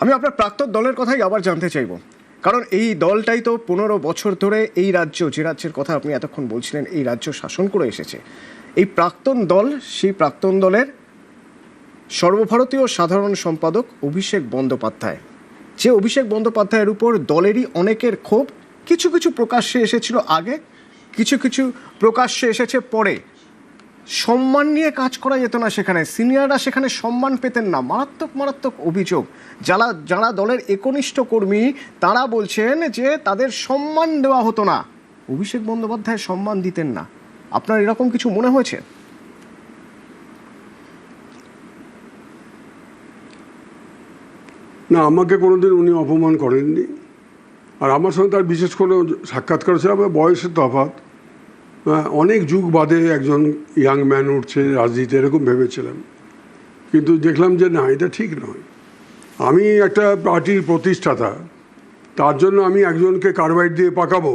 আমি আপনার প্রাক্তন দলের কথাই আবার জানতে চাইব, কারণ এই দলটাই তো 15 বছর ধরে এই রাজ্য, যে রাজ্যের কথা আপনি এতক্ষণ বলছিলেন, এই রাজ্য শাসন করে এসেছে। এই প্রাক্তন দল, সেই প্রাক্তন দলের সর্বভারতীয় সাধারণ সম্পাদক অভিষেক বন্দ্যোপাধ্যায়, যে অভিষেক বন্দ্যোপাধ্যায়ের উপর দলেরই অনেকের ক্ষোভ, কিছু কিছু প্রকাশ্যে এসেছিল আগে, কিছু কিছু প্রকাশ্যে এসেছে পরে। সম্মান নিয়ে কাজ করা যেত না সেখানে, সিনিয়ররা সেখানে সম্মান পেতেন না, মারাত্মক মারাত্মক অভিযোগ। যারা দলের একনিষ্ঠ কর্মী তারা বলছেন যে তাদের সম্মান দেওয়া হতো না, অভিষেক বন্দ্যোপাধ্যায় সম্মান দিতেন না। আপনার এরকম কিছু মনে হয়েছে? না, আমাকে কোনোদিন উনি অপমান করেননি। আর আমার সঙ্গে তার বিশেষ কোনো সাক্ষাৎকার ছিল, আমার বয়সের তফাৎ, অনেক যুগ বাদে একজন ইয়াং ম্যান উঠছে রাজনীতি, এরকম ভেবেছিলাম। কিন্তু দেখলাম যে না, এটা ঠিক নয়। আমি একটা পার্টির প্রতিষ্ঠাতা, তার জন্য আমি একজনকে কার্বাইড দিয়ে পাকাবো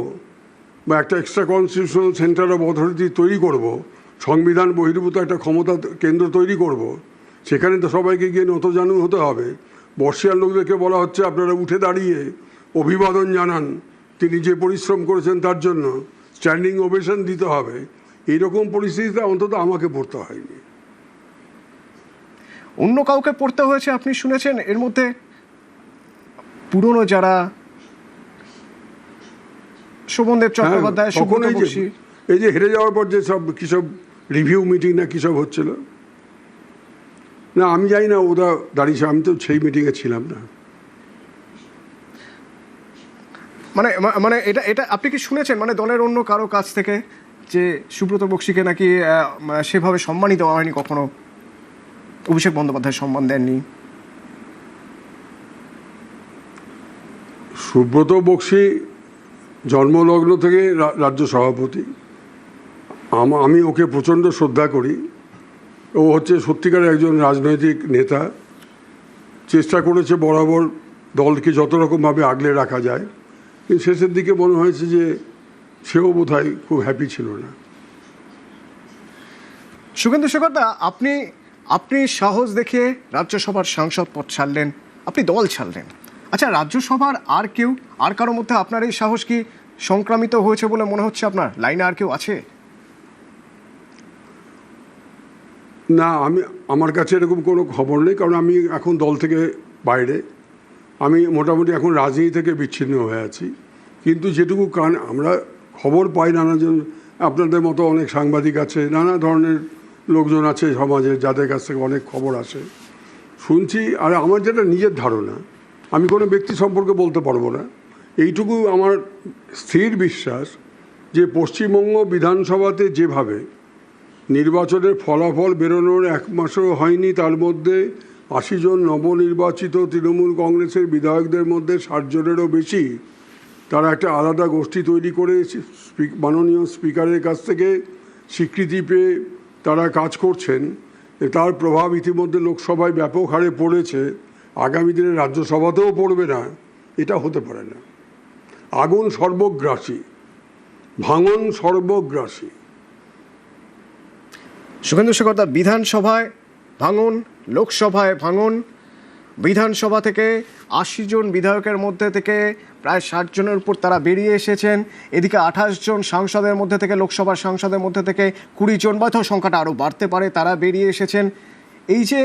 বা একটা extra constitutional centre of authority তৈরি করব, সংবিধান বহির্ভূত একটা ক্ষমতা কেন্দ্র তৈরি করব, সেখানে তো সবাইকে গিয়ে নতজানু হতে হবে। বর্ষিয়ার লোকদেরকে বলা হচ্ছে আপনারা উঠে দাঁড়িয়ে অভিবাদন জানান, তিনি যে পরিশ্রম করেছেন তার জন্য স্ট্যান্ডিং ওভেশন দিতে হবে। এইরকম পরিস্থিতিতে অন্তত আমাকে পড়তে হয়নি। অন্য কাউকে পড়তে হয়েছে আপনি শুনেছেন? এর মধ্যে পুরনো যারা, শোভনদেব চট্টোপাধ্যায়, সুব্রত বক্সী, এই যে হেরে যাওয়ার পর যে সব কিসব রিভিউ মিটিং না কিসব হচ্ছিল, না আমি জানি না ওরা দাঁড়িয়েছে, আমি তো সেই মিটিংয়ে ছিলাম না। মানে মানে এটা এটা আপনি কি শুনেছেন, মানে দলের অন্য কারো কাছ থেকে, যে সুব্রত বক্সীকে নাকি সেভাবে সম্মানই দেওয়া হয়নি কখনো, অভিষেক বন্দ্যোপাধ্যায় সম্মান দেননি? সুব্রত বক্সী জন্মলগ্ন থেকে রাজ্য সভাপতি, আমি ওকে প্রচণ্ড শ্রদ্ধা করি। ও হচ্ছে সত্যিকারের একজন রাজনৈতিক নেতা, চেষ্টা করেছে বরাবর দলকে যত রকমভাবে আগলে রাখা যায়, কিন্তু শেষের দিকে মনে হয়েছে যে সেও বোধহয় খুব হ্যাপি ছিল না। শুভেন্দু শেখরদা, আপনি সাহস দেখিয়ে রাজ্যসভার সাংসদ পদ ছাড়লেন, আপনি দল ছাড়লেন। আচ্ছা, রাজ্যসভার আর কারোর মধ্যে আপনার এই সাহস কি সংক্রামিত হয়েছে বলে মনে হচ্ছে আপনার? লাইনে আর কেউ আছে? না, আমার কাছে এরকম কোনো খবর নেই, কারণ আমি এখন দল থেকে বাইরে, আমি মোটামুটি এখন রাজনীতি থেকে বিচ্ছিন্ন হয়ে আছি। কিন্তু যেটুকু আমরা খবর পাই, নানাজন, আপনাদের মতো অনেক সাংবাদিক আছে, নানা ধরনের লোকজন আছে সমাজে, যাদের কাছ থেকে অনেক খবর আসে, শুনছি। আর আমার যেটা নিজের ধারণা, আমি কোনো ব্যক্তি সম্পর্কে বলতে পারবো না, এইটুকু আমার স্থির বিশ্বাস যে পশ্চিমবঙ্গ বিধানসভাতে যেভাবে নির্বাচনের ফলাফল বেরোনোর এক মাসও হয়নি, তার মধ্যে 80 জন নবনির্বাচিত তৃণমূল কংগ্রেসের বিধায়কদের মধ্যে 60 জনেরও বেশি তারা একটা আলাদা গোষ্ঠী তৈরি করে মাননীয় স্পিকারের কাছ থেকে স্বীকৃতি পেয়ে তারা কাজ করছেন, তার প্রভাব ইতিমধ্যে লোকসভায় ব্যাপক হারে পড়েছে, আগামী দিনে রাজ্যসভাতেও পড়বে না, এটা হতে পারে না। আগুন সর্বগ্রাসী, ভাঙন সর্বগ্রাসী। শুভেন্দু শেখরদা, বিধানসভায় ভাঙন, লোকসভায় ভাঙন, বিধানসভা থেকে 80 জন বিধায়কের মধ্যে থেকে প্রায় 60 জনের উপর তারা বেরিয়ে এসেছেন। এদিকে 28 জন সাংসদের মধ্যে থেকে, লোকসভার সাংসদের মধ্যে থেকে 20 জন, বা সংখ্যাটা আরও বাড়তে পারে, তারা বেরিয়ে এসেছেন। এই যে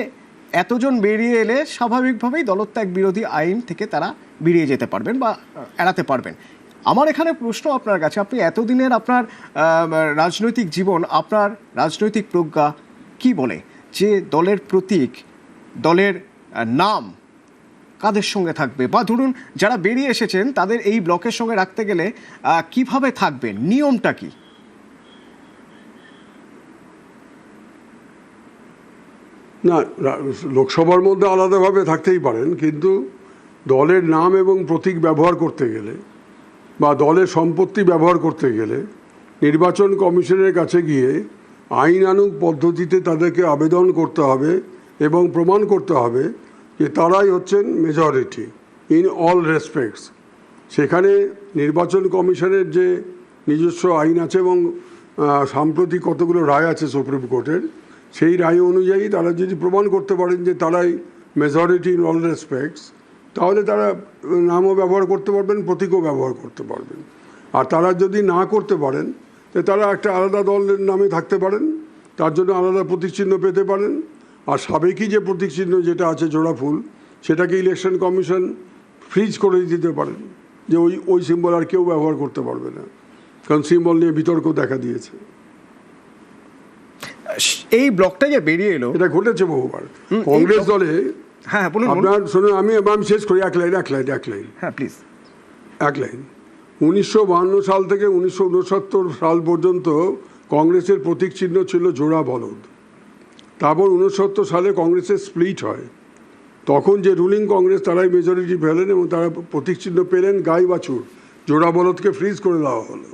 এতজন বেরিয়ে এলে স্বাভাবিকভাবেই দলত্যাগ বিরোধী আইন থেকে তারা বেরিয়ে যেতে পারবেন বা এড়াতে পারবেন। আমার এখানে প্রশ্ন আপনার কাছে, আপনি এতদিনের আপনার রাজনৈতিক জীবন, আপনার রাজনৈতিক প্রজ্ঞা কি বলে যে দলের প্রতীক, দলের নাম কাদের সঙ্গে থাকবে, বা ধরুন যারা বেরিয়ে এসেছেন তাদের এই ব্লকের সঙ্গে রাখতে গেলে কিভাবে থাকবে, নিয়মটা কি? না, লোকসভার মধ্যে আলাদাভাবে থাকতেই পারেন, কিন্তু দলের নাম এবং প্রতীক ব্যবহার করতে গেলে বা দলের সম্পত্তি ব্যবহার করতে গেলে নির্বাচন কমিশনের কাছে গিয়ে আইনানুগ পদ্ধতিতে তাদেরকে আবেদন করতে হবে এবং প্রমাণ করতে হবে যে তারাই হচ্ছেন মেজরিটি ইন অল রেসপেক্টস। সেখানে নির্বাচন কমিশনের যে নিজস্ব আইন আছে এবং সাম্প্রতিক কতগুলো রায় আছে সুপ্রিম কোর্টের, সেই রায় অনুযায়ী তারা যদি প্রমাণ করতে পারেন যে তারাই মেজরিটি ইন অল রেসপেক্টস, তাহলে তারা নামও ব্যবহার করতে পারবেন, প্রতীকও ব্যবহার করতে পারবেন। আর তারা যদি না করতে পারেন, তো তারা একটা আলাদা দলের নামে থাকতে পারেন, তার জন্য আলাদা প্রতীক চিহ্ন পেতে পারেন। আর সাবেকি যে প্রতীক চিহ্ন যেটা আছে জোড়া ফুল, সেটাকে ইলেকশন কমিশন ফ্রিজ করে দিতে পারেন, যে ওই সিম্বল আর কেউ ব্যবহার করতে পারবে না, কারণ সিম্বল নিয়ে বিতর্ক দেখা দিয়েছে। এই ব্লকটা যে বেরিয়ে এলো, এটা ঘটেছে বহুবার কংগ্রেস দলে। হ্যাঁ বলুন। আপনার শুনুন, আমি শেষ করি, এক লাইন। হ্যাঁ প্লিজ। এক লাইন। 1952 সাল থেকে 1969 সাল পর্যন্ত কংগ্রেসের প্রতীক চিহ্ন ছিল জোড়া বলদ। তারপর 1969 সালে কংগ্রেসের স্প্লিট হয়। তখন যে রুলিং কংগ্রেস, তারাই মেজরিটি পেলেন এবং তারা প্রতীক চিহ্ন পেলেন গাই বাছুর। জোড়া বলদকে ফ্রিজ করে দেওয়া হলো।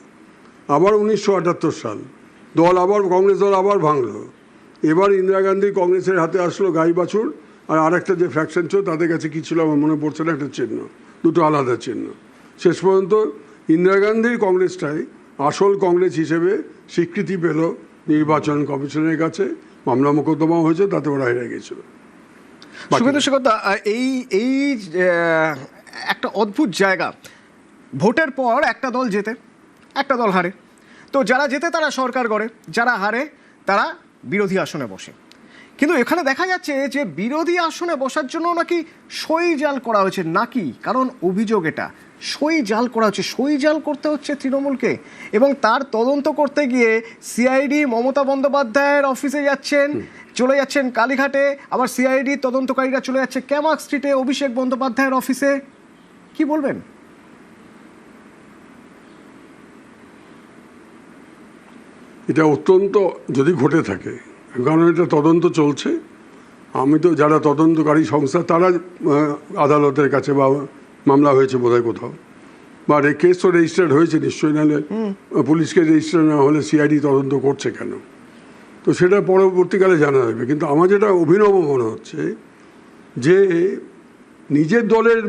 আবার 1978 সাল কংগ্রেস দল আবার ভাঙলো। এবার ইন্দিরা গান্ধী কংগ্রেসের হাতে আসলো গাই বাছুর, আর আরেকটা যে ফ্র্যাকশন ছিল তাদের কাছে কী ছিল আমার মনে পড়ছে না, একটা চিহ্ন, দুটো আলাদা চিহ্ন। শেষ পর্যন্ত ইন্দিরা গান্ধীর কংগ্রেসটাই আসল কংগ্রেস হিসেবে স্বীকৃতি পেল নির্বাচন কমিশনের কাছে, মামলা মোকদ্দমাও হয়েছে, তাতে ওরা হেরে গেছিল। শুভেন্দু শেখর, এই এই একটা অদ্ভুত জায়গা, ভোটের পর একটা দল জেতে, একটা দল হারে। তো যারা জেতে তারা সরকার গড়ে, যারা হারে তারা বিরোধী আসনে বসে। কিন্তু এখানে দেখা যাচ্ছে যে বিরোধী আসনে বসার জন্য নাকি সই জাল করা হয়েছে, নাকি কারণ অভিযোগ এটা সই জাল করা হচ্ছে, সই জাল করতে হচ্ছে তৃণমূলকে। এবং তার তদন্ত করতে গিয়ে সিআইডি মমতা বন্দ্যোপাধ্যায়ের অফিসে চলে যাচ্ছেন কালীঘাটে, আবার সিআইডি তদন্তকারীরা চলে যাচ্ছে ক্যামাক স্ট্রিটে অভিষেক বন্দ্যোপাধ্যায়ের অফিসে। কি বলবেন? এটা অত্যন্ত, যদি ঘটে থাকে, কারণ এটা তদন্ত চলছে। আমি তো, যারা তদন্তকারী সংস্থা তারা আদালতের কাছে, বা মামলা হয়েছে বোধহয় কোথাও, বা কেস তো রেজিস্টার্ড হয়েছে নিশ্চয়ই, নাহলে পুলিশকে রেজিস্টার না হলে সিআইডি তদন্ত করছে কেন, তো সেটা পরবর্তীকালে জানা যাবে। কিন্তু আমার যেটা অভিনব মনে হচ্ছে যে নিজের দলের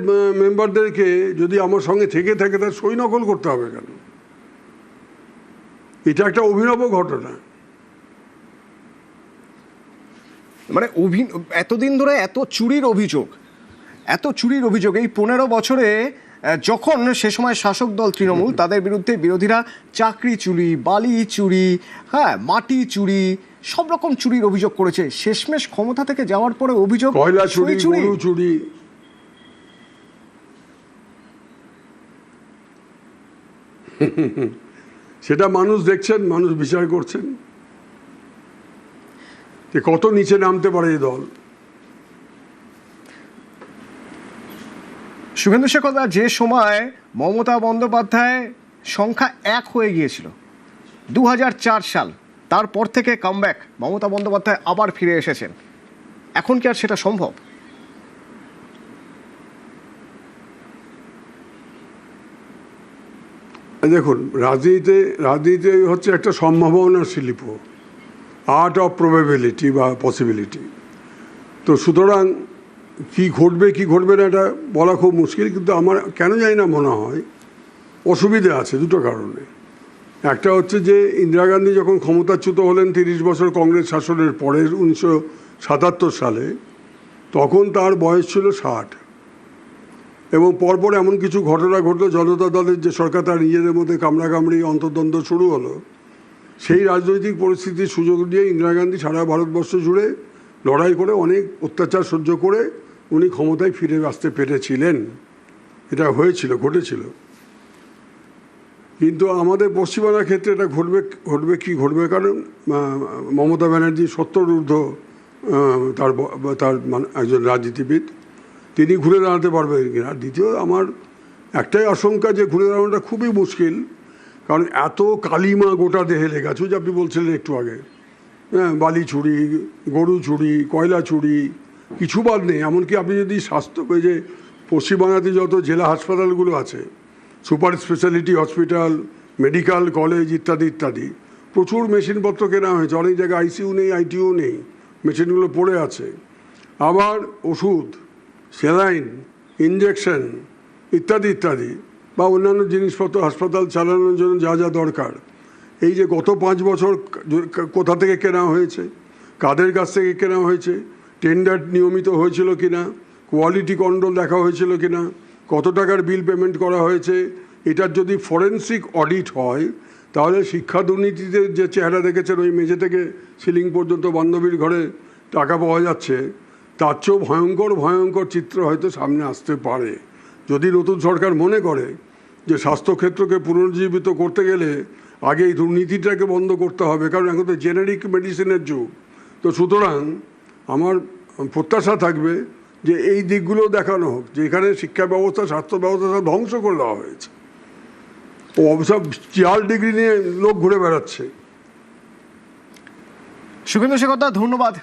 মেম্বারদেরকে যদি আমার সঙ্গে থেকে থাকে তার সই নকল করতে হবে কেন? এটা একটা অভিনব ঘটনা। মানে এতদিন ধরে এত চুরির অভিযোগ এই 15 বছরে, যখন সে সময় শাসক দল তৃণমূল, তাদের বিরুদ্ধে বিরোধীরা চাকরি চুরি, বালি চুরি, হ্যাঁ মাটি চুরি, সব রকম চুরির অভিযোগ করেছে। শেষমেশ ক্ষমতা থেকে যাওয়ার পরে অভিযোগ কয়লা চুরি, গরু চুরি। সেটা মানুষ দেখছেন, মানুষ বিচার করছেন যে কত নিচে নামতে পারে এই দল। শুভেন্দু শেখর, যে সময় মমতা বন্দ্যোপাধ্যায় সংখ্যা 1 হয়ে গিয়েছিল 2004 সাল, তারপর থেকে কামব্যাক, মমতা বন্দ্যোপাধ্যায় আবার ফিরে এসেছেন। এখন কি আর সেটা সম্ভব? দেখুন, রাজনীতিতে হচ্ছে একটা সম্ভাবনার শিল্প, আর্ট অফ প্রবাবিলিটি বা পসিবিলিটি। তো সুতরাং কি ঘটবে না এটা বলা খুব মুশকিল। কিন্তু আমার কেন জানি না মনে হয় অসুবিধে আছে দুটো কারণে। একটা হচ্ছে যে ইন্দিরা গান্ধী যখন ক্ষমতাচ্যুত হলেন 30 বছর কংগ্রেস শাসনের পরে 1977 সালে, তখন তার বয়স ছিল 60। এবং পরপর এমন কিছু ঘটনা ঘটলো, জনতা দলের যে সরকার, তার নিজেদের মধ্যে কামড়াকামড়ি, অন্তর্দ্বন্দ্ব শুরু হলো। সেই রাজনৈতিক পরিস্থিতির সুযোগ নিয়ে ইন্দিরা গান্ধী সারা ভারতবর্ষ জুড়ে লড়াই করে, অনেক অত্যাচার সহ্য করে উনি ক্ষমতায় ফিরে আসতে পেরেছিলেন। এটা ঘটেছিল। কিন্তু আমাদের পশ্চিমবাংলার ক্ষেত্রে এটা ঘটবে কারণ মমতা ব্যানার্জি 70 ঊর্ধ্ব তার একজন রাজনীতিবিদ, তিনি ঘুরে দাঁড়াতে পারবেন কিনা। দ্বিতীয়, আমার একটাই আশঙ্কা যে ঘুরে দাঁড়ানোটা খুবই মুশকিল, কারণ এত কালিমা গোটা দেহে লেখা আছে, যে আপনি বলছিলেন একটু আগে, হ্যাঁ, বালি চুরি, গরু চুরি, কয়লা চুরি, কিছু বাদ নেই। এমনকি আপনি যদি যে পশ্চিমবাংলাতে যত জেলা হাসপাতালগুলো আছে, super speciality hospital, medical college ইত্যাদি ইত্যাদি, প্রচুর মেশিনপত্র কেনা হয়েছে। অনেক জায়গায় আইসিইউ নেই, আইটিইউ নেই, মেশিনগুলো পড়ে আছে। আবার ওষুধ, স্যালাইন, ইঞ্জেকশন ইত্যাদি ইত্যাদি, বা অন্যান্য জিনিসপত্র হাসপাতাল চালানোর জন্য যা যা দরকার, এই যে গত 5 বছর কোথা থেকে কেনা হয়েছে, কাদের কাছ থেকে কেনা হয়েছে, টেন্ডার নিয়মিত হয়েছিল কিনা, কোয়ালিটি কন্ট্রোল দেখা হয়েছিল কিনা, কত টাকার বিল পেমেন্ট করা হয়েছে, এটার যদি ফরেন্সিক অডিট হয় তাহলে শিক্ষা দুর্নীতিতে যে চেহারা দেখেছেন ওই মেঝে থেকে সিলিং পর্যন্ত বান্ধবীর ঘরে টাকা পাওয়া যাচ্ছে, তার চেয়েও ভয়ঙ্কর ভয়ঙ্কর চিত্র হয়তো সামনে আসতে পারে। যদি নতুন সরকার মনে করে যে স্বাস্থ্যক্ষেত্রকে পুনরুজ্জীবিত করতে গেলে আগে এই দুর্নীতিটাকে বন্ধ করতে হবে, কারণ এখন তো জেনারিক মেডিসিনের যুগ। তো সুতরাং আমার প্রত্যাশা থাকবে যে এই দিকগুলো দেখানো হোক, যে এখানে শিক্ষা ব্যবস্থা স্বাস্থ্য ব্যবস্থা সব ধ্বংস করে দেওয়া হয়েছে, ও সব চাল ডিগ্রি নিয়ে লোক ঘুরে বেড়াচ্ছে। শুভেন্দু শেখর দা, ধন্যবাদ।